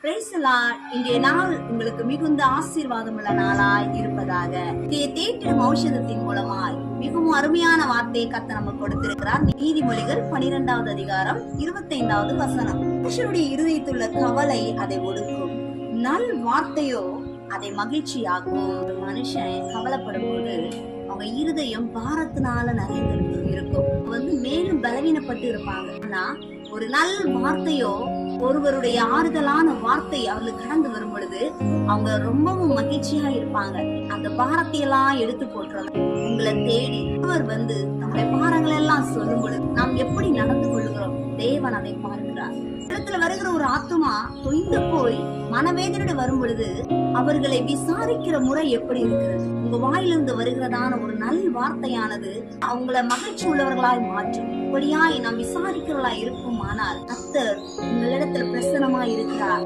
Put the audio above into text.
Praise the Lord. இன்றைய நாள் உங்களுக்கு மிகுந்த ஆசீர்வாதமுள்ள நாளாய் இருப்பதாக. தேற்றிடும் ஔஷதத்தின் மூலமாய் மிகவும் அருமையான வார்த்தையை கர்த்தர் நமக்கு கொடுத்திருக்கிறார். நீதிமொழிகள் 12வது அதிகாரம் 25வது வசனம். மனுஷனுடைய இருதயத்துள்ள கவலை அதை ஒடுக்கும், நல் வார்த்தையோ அதை மகிழ்ச்சியாகும். ஒரு மனுஷன் கவலைப்படும் போது அவங்க இருதயம் பாரத்தினால நிறைந்து இருக்கும், மேலும் பலவீனப்பட்டு இருப்பாங்க. ஆனா ஒரு நல் வார்த்தையோ, ஒருவருடைய ஆறுதலான வார்த்தை அவர்களுக்கு கடந்து வரும் பொழுது அவங்க ரொம்பவும் மகிழ்ச்சியா இருப்பாங்க. அந்த பாரத்தையெல்லாம் எடுத்து போட்டுருவாங்க. உங்களை தேடி அவர் நம்முடைய பாரங்கள் எல்லாம் சொல்லும் பொழுது நாம் எப்படி நடந்து கொள்கிறோம், தேவன் அதை பார்க்கிறார். இடத்துல வருகிற ஒரு ஆத்துமா தொய்ந்து போய் மனவேதனை வரும் பொழுது அவர்களை விசாரிக்கிற முறை எப்படி இருக்கிறது? உங்க வாயிலிருந்து வருகிறதான ஒரு நல் வார்த்தையானது அவங்கள மகிழ்ச்சி உள்ளவர்களாய் மாற்றும். இப்படியாய் நாம் விசாரிக்கிறவர்களாய் இருப்போமானால் கர்த்தர் உங்களிடத்துல பிரசன்னமாய் இருக்கிறார்.